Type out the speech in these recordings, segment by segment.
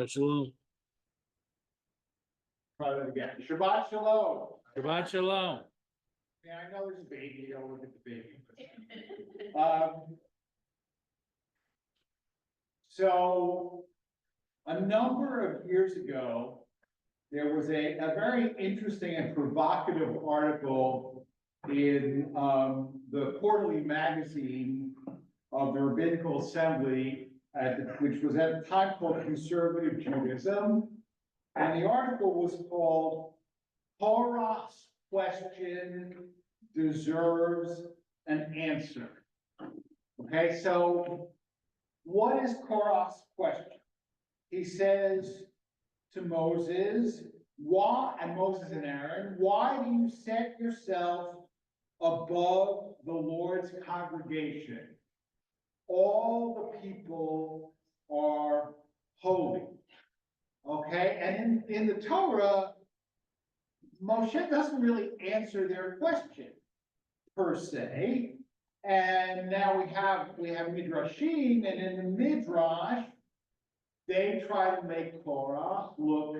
Shalom. Try that again. Shabbat Shalom. Shabbat Shalom. Yeah, I know there's a baby, you don't look at the baby. So, a number of years ago, there was a very interesting and provocative article in the quarterly magazine of the Rabbinical Assembly, which was at the time called Conservative Judaism. And the article was called Korach's Question Deserves an Answer. Okay, so what is Korach's question? He says to Moses, Moses and Aaron, why do you set yourself above the Lord's congregation? All the people are holy. Okay, and in the Torah, Moshe doesn't really answer their question per se. And now we have Midrashim, and in the Midrash, they try to make Korach look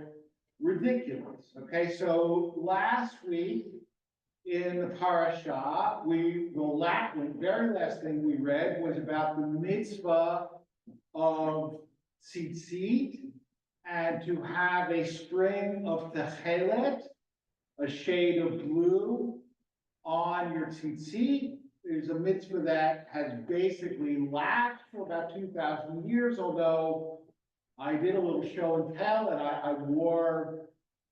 ridiculous. Okay, so last week in the Parashat, the very last thing we read was about the mitzvah of tzitzit, and to have a string of Kehilat, a shade of blue, on your tzitzit. There's a mitzvah that has basically lapsed for about 2,000 years, although I did a little show and tell, and I wore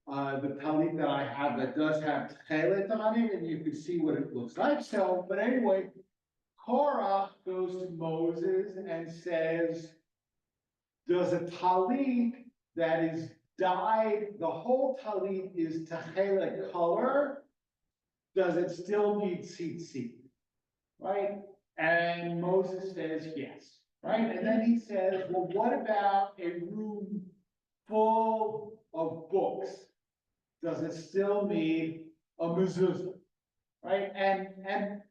the talit that I have that does have Kehilat on it, and you can see what it looks like. So, but anyway, Korach goes to Moses and says, does a talit that is dyed, the whole talit is Kehilat color, does it still need tzitzit? Right? And Moses says yes. Right? And then he says, well, what about a room full of books? Does it still need a mezuzah? Right? And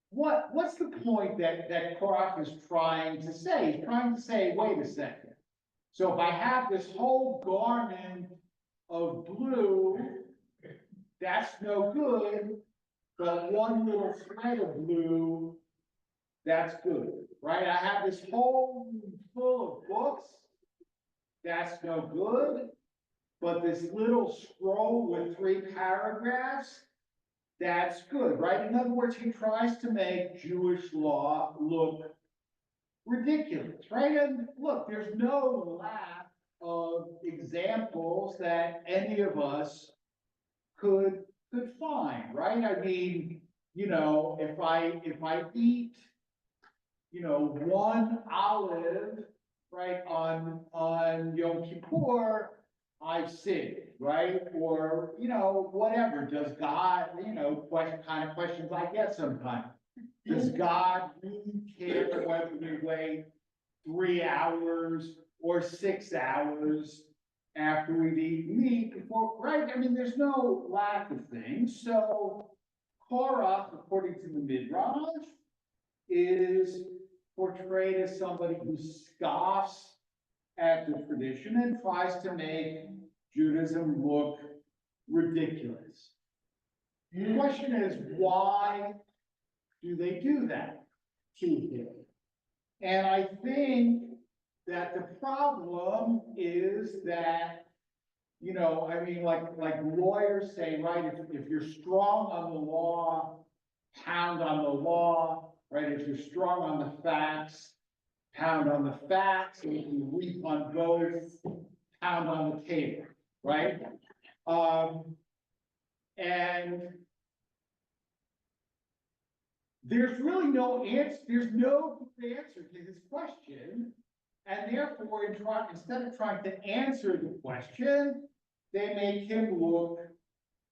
what's the point that Korach is trying to say? He's trying to say, wait a second. So if I have this whole garment of blue, that's no good, but one little thread of blue, that's good, right? I have this whole room full of books, that's no good, but this little scroll with 3 paragraphs, that's good, right? In other words, he tries to make Jewish law look ridiculous, right? And look, there's no lack of examples that any of us could find, right? I mean, you know, if I eat, you know, 1 olive, right, on Yom Kippur, I've sinned, right? Or, you know, whatever. Does God, you know, kind of questions I get sometimes. Does God really care whether we wait 3 hours or 6 hours after we've eaten meat before, right? I mean, there's no lack of things. So Korach, according to the Midrash, is portrayed as somebody who scoffs at the tradition and tries to make Judaism look ridiculous. The question is, why do they do that to him? And I think that the problem is that, you know, I mean, like lawyers say, right, if you're strong on the law, pound on the law, right? If you're strong on the facts, pound on the facts, and if you're weak on both, pound on the table, right? And there's really no answer, there's no good answer to his question, and therefore, instead of trying to answer the question, they make him look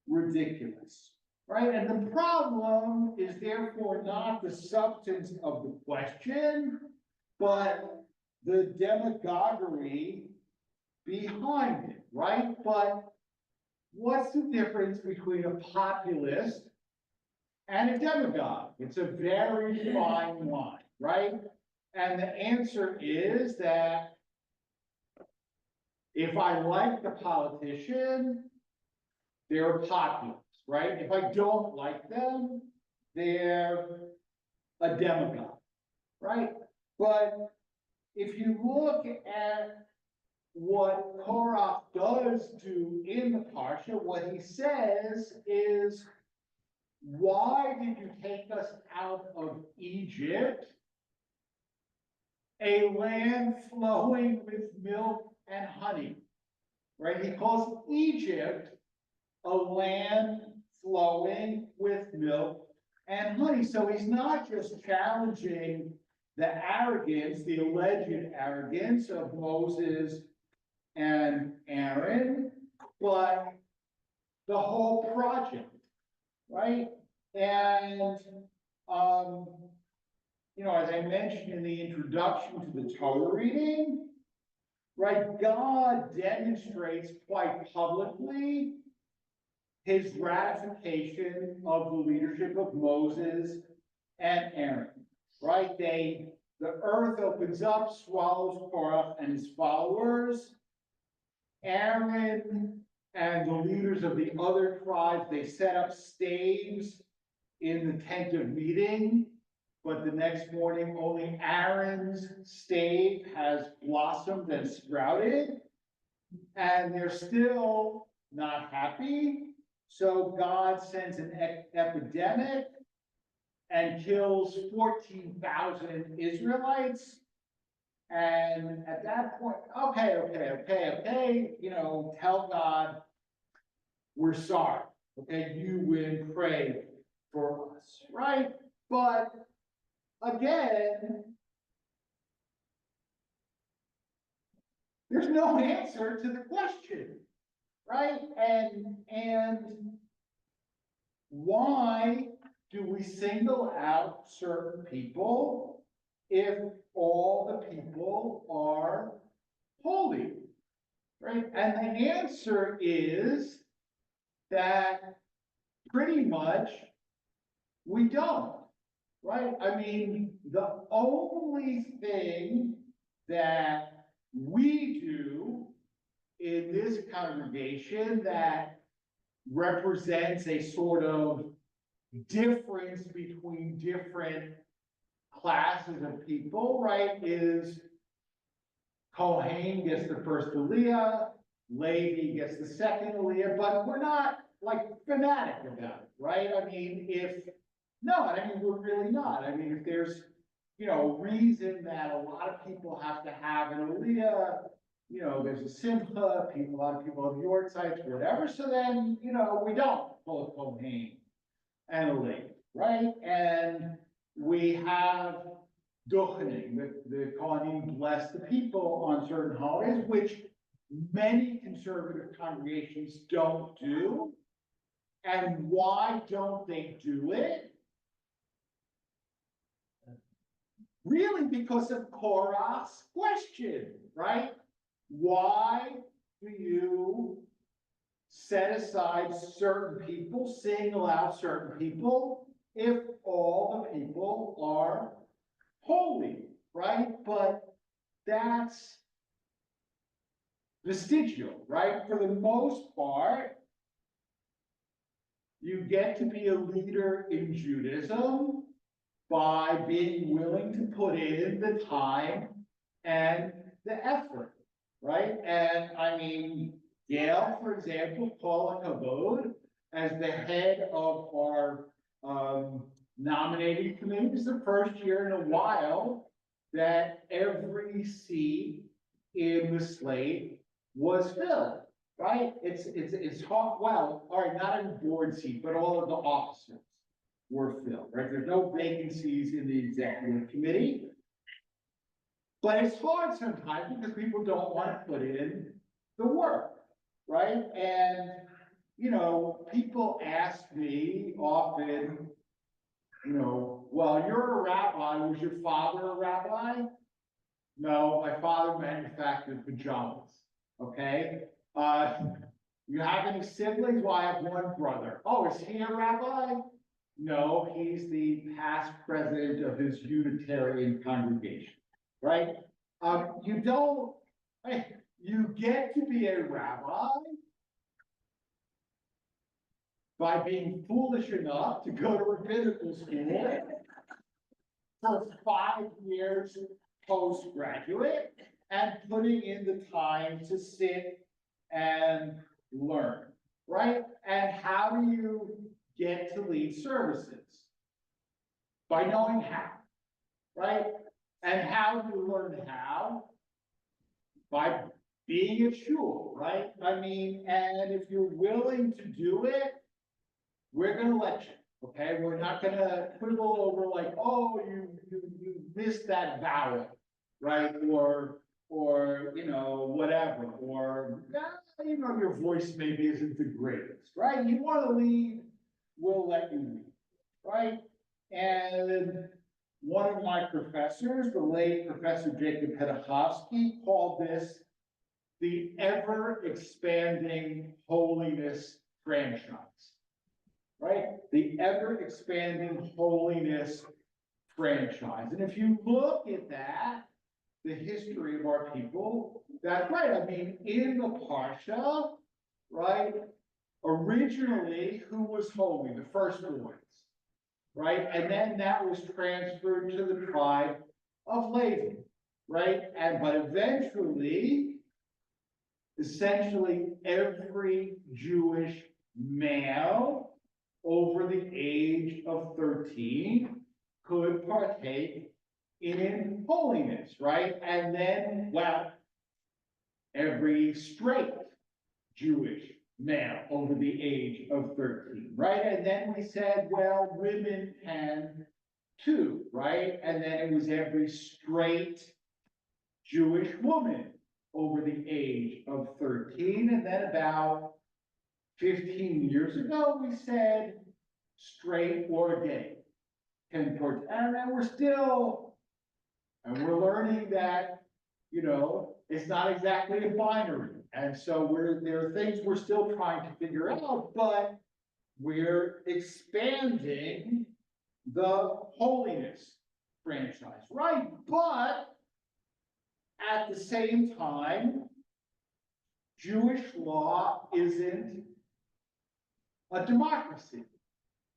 ridiculous, right? And the problem is therefore not the substance of the question, but the demagoguery behind it, right? But what's the difference between a populist and a demagogue? It's a very fine line, right? And the answer is that if I like the politician, they're a populist, right? If I don't like them, they're a demagogue, right? But if you look at what Korach does do in the Parsha, what he says is, why did you take us out of Egypt, a land flowing with milk and honey? Right? He calls Egypt a land flowing with milk and honey. So he's not just challenging the arrogance, the alleged arrogance of Moses and Aaron, but the whole project, right? And, as I mentioned in the introduction to the Torah reading, right, God demonstrates quite publicly his ratification of the leadership of Moses and Aaron, right? The earth opens up, swallows Korach and his followers. Aaron and the leaders of the other tribes, they set up staves in the tent of meeting, but the next morning only Aaron's stave has blossomed and sprouted, and they're still not happy. So God sends an epidemic and kills 14,000 Israelites. And at that point, okay, tell God, we're sorry. Okay, you win, pray for us, right? But again, there's no answer to the question, right? And why do we single out certain people if all the people are holy, right? And the answer is that pretty much we don't, right? I mean, the only thing that we do in this congregation that represents a sort of difference between different classes of people, right, is Kohen gets the first Aliyah, Levi gets the second Aliyah, but we're not like fanatic about it, right? I mean, we're really not. I mean, if there's, reason that a lot of people have to have an Aliyah, there's a simcha, a lot of people have yard sites, whatever, so then, we don't pull a Kohen and a Levi, right? And we have duchening, the Kohanim bless the people on certain holidays, which many conservative congregations don't do. And why don't they do it? Really because of Korach's question, right? Why do you set aside certain people, single out certain people, if all the people are holy, right? But that's vestigial, right? For the most part, you get to be a leader in Judaism by being willing to put in the time and the effort, right? And I mean, Gail, for example, Paula Kavod, as the head of our nominating committee, this is the first year in a while that every seat in the slate was filled, right? It's hard, well, all right, not in the board seat, but all of the officers were filled, right? There's no vacancies in the executive committee. But it's hard sometimes because people don't want to put in the work, right? And, people ask me often, well, you're a rabbi, was your father a rabbi? No, my father manufactured pajamas, okay? You have any siblings? Well, I have one brother. Oh, is he a rabbi? No, he's the past president of his Unitarian congregation, right? You get to be a rabbi by being foolish enough to go to rabbinical school for 5 years postgraduate and putting in the time to sit and learn, right? And how do you get to lead services? By knowing how, right? And how do you learn how? By being at shul, right? I mean, and if you're willing to do it, we're gonna let you, okay? We're not gonna quibble over like, oh, you missed that vowel, right? Or, you know, whatever, or, you know, your voice maybe isn't the greatest, right? You wanna lead, we'll let you lead, right? And one of my professors, the late Professor Jacob Pedachowski, called this the ever-expanding holiness franchise, right? The ever-expanding holiness franchise. And if you look at that, the history of our people, that's right. I mean, in the Parsha, right? Originally, who was holy? The firstborns, right? And then that was transferred to the tribe of Levi, right? But eventually, essentially every Jewish male over the age of 13 could partake in holiness, right? And then, well, every straight Jewish male over the age of 13, right? And then we said, well, women can too, right? And then it was every straight Jewish woman over the age of 13. And then about 15 years ago, we said straight or gay can partake. And then we're learning that, you know, it's not exactly a binary. And so there are things we're still trying to figure out, but we're expanding the holiness franchise, right? But at the same time, Jewish law isn't a democracy.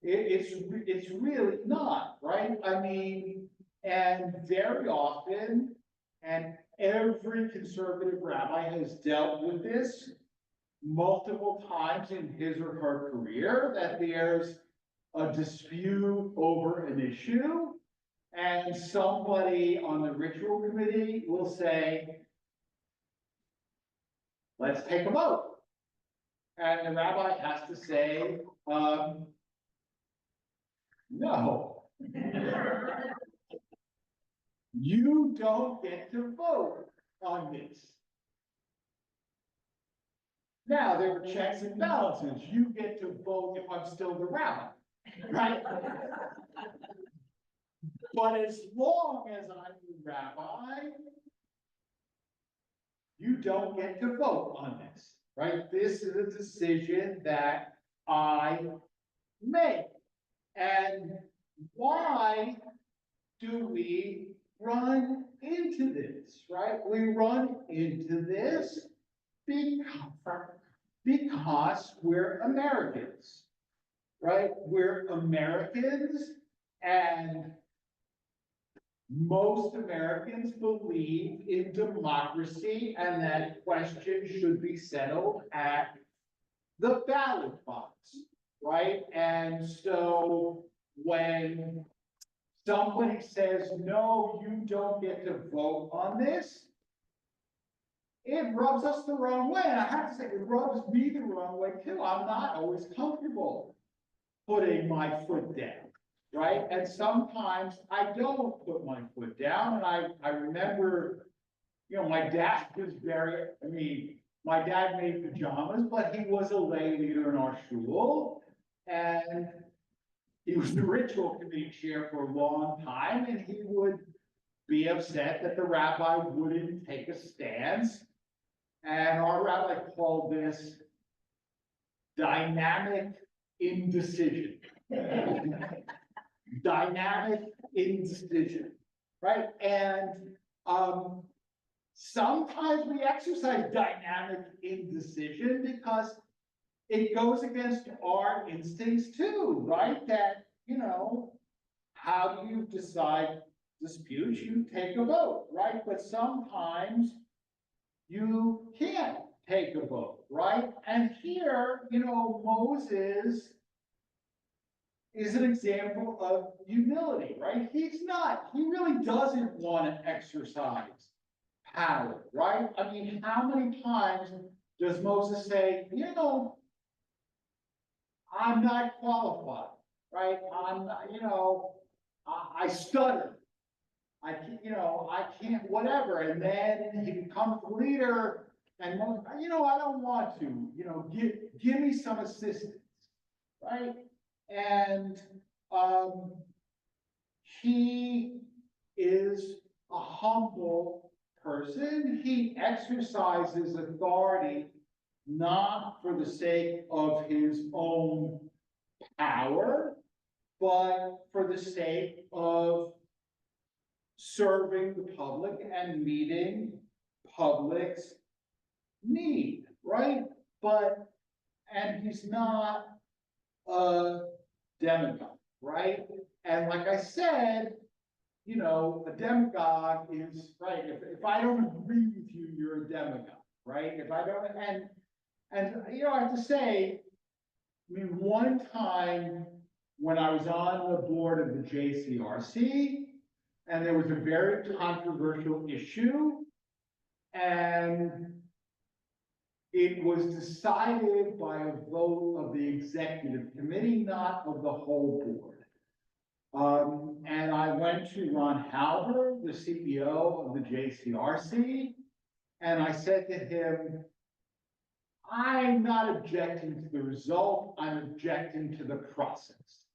It's really not, right? I mean, and very often, and every conservative rabbi has dealt with this multiple times in his or her career, that there's a dispute over an issue, and somebody on the ritual committee will say, let's take a vote. And the rabbi has to say, no. You don't get to vote on this. Now, there are checks and balances. You get to vote if I'm still the rabbi, right? But as long as I'm the rabbi, you don't get to vote on this, right? This is a decision that I make. And why do we run into this, right? We run into this because we're Americans, right? We're Americans, and most Americans believe in democracy, and that question should be settled at the ballot box, right? And so when somebody says, no, you don't get to vote on this, it rubs us the wrong way. And I have to say, it rubs me the wrong way too. I'm not always comfortable putting my foot down, right? And sometimes I don't put my foot down. And I remember, you know, my dad was my dad made pajamas, but he was a lay leader in our shul. And he was the ritual committee chair for a long time, and he would be upset that the rabbi wouldn't take a stance. And our rabbi called this dynamic indecision. Dynamic indecision, right? And sometimes we exercise dynamic indecision because it goes against our instincts too, right? That, how do you decide disputes? You take a vote, right? But sometimes you can't take a vote, right? And here, Moses is an example of humility, right? He really doesn't want to exercise power, right? I mean, how many times does Moses say, I'm not qualified, right? I stutter. I can't, whatever. And then he becomes the leader and, I don't want to, give me some assistance, right? And, he is a humble person. He exercises authority not for the sake of his own power, but for the sake of serving the public and meeting public's need, right? And he's not a demagogue, right? And like I said, a demagogue is, right, if I don't agree with you, you're a demagogue, right? If I don't, and I have to say, I mean, one time when I was on the board of the JCRC, and there was a very controversial issue, and it was decided by a vote of the executive committee, not of the whole board. And I went to Ron Halber, the CEO of the JCRC, and I said to him, I'm not objecting to the result, I'm objecting to the process.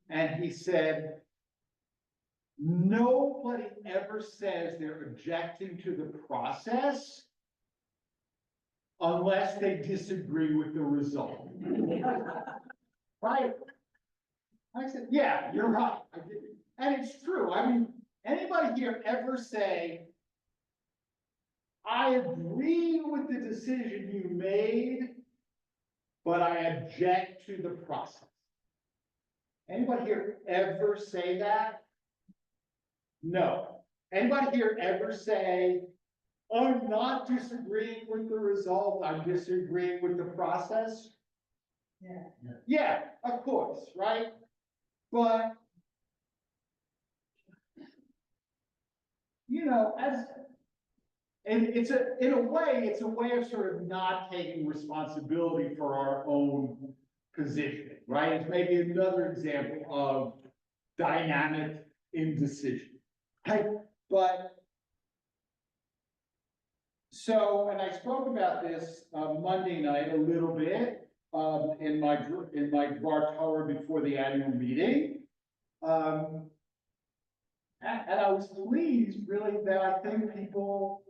And he said, nobody ever says they're objecting to the process unless they disagree with the result. Right? I said, yeah, you're right. And it's true. I mean, anybody here ever say, I agree with the decision you made, but I object to the process? Anybody here ever say that? No. Anybody here ever say, I'm not disagreeing with the result, I'm disagreeing with the process? Yeah. Yeah, of course, right? But, in a way, it's a way of sort of not taking responsibility for our own positioning, right? It's maybe another example of dynamic indecision, right? And I spoke about this Monday night a little bit in my Dvar Torah before the annual meeting. And I was pleased, really, that I think people,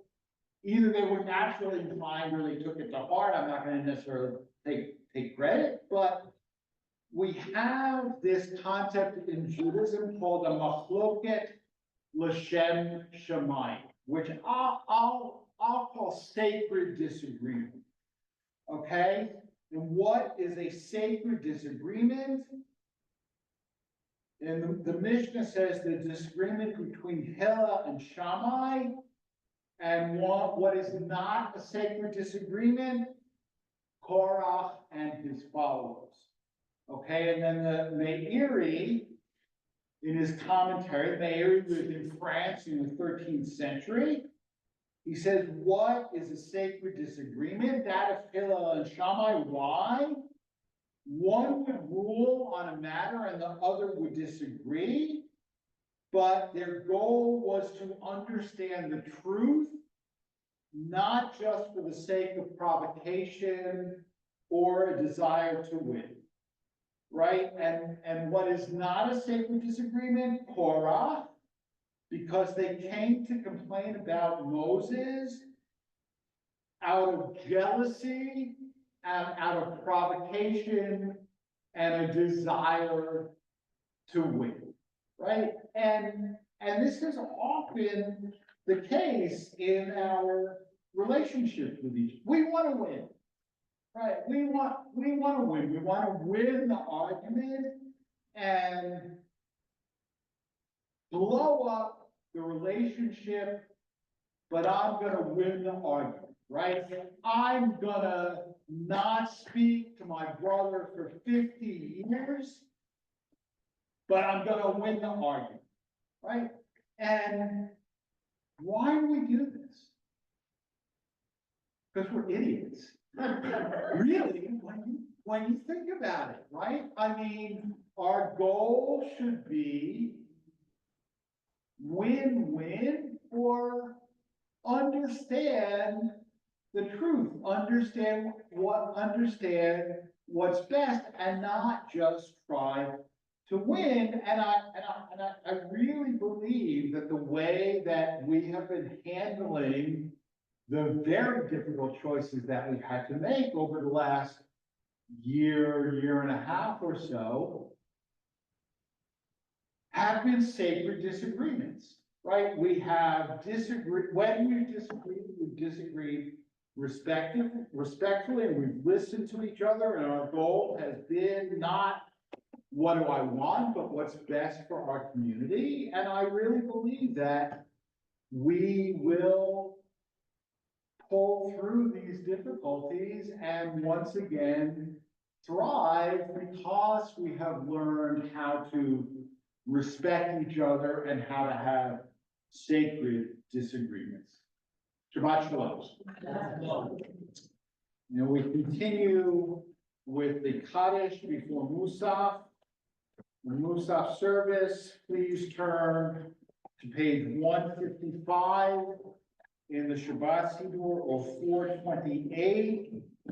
either they were naturally inclined or they took it to heart. I'm not going to necessarily take credit, but we have this concept in Judaism called a machloket l'shem shamayim, which I'll call sacred disagreement. Okay? And what is a sacred disagreement? And the Mishnah says the disagreement between Hillel and Shammai, and what is not a sacred disagreement, Korach and his followers. Okay, and then the Meiri, in his commentary, Meiri lived in France in the 13th century. He says, what is a sacred disagreement? That of Hillel and Shammai. Why? One would rule on a matter and the other would disagree, but their goal was to understand the truth, not just for the sake of provocation or a desire to win, right? And what is not a sacred disagreement? Korach, because they came to complain about Moses out of jealousy, out of provocation, and a desire to win, right? And this is often the case in our relationships with each. We want to win, right? We want to win. We want to win the argument and blow up the relationship, but I'm gonna win the argument, right? I'm gonna not speak to my brother for 50 years, but I'm gonna win the argument, right? And why do we do this? Because we're idiots. Really, when you think about it, right? I mean, our goal should be win-win, or understand the truth, understand what's best, and not just try to win. And I really believe that the way that we have been handling the very difficult choices that we've had to make over the last year and a half or so have been sacred disagreements, right? We have disagreed, when we've disagreed respectfully, and we've listened to each other, and our goal has been not what do I want, but what's best for our community. And I really believe that we will pull through these difficulties and once again thrive, because we have learned how to respect each other and how to have sacred disagreements. Shabbat Shalom. Now we continue with the Kaddish before Musaf. The Musaf service, please turn to page 155 in the Shabbat Siddur, or 428.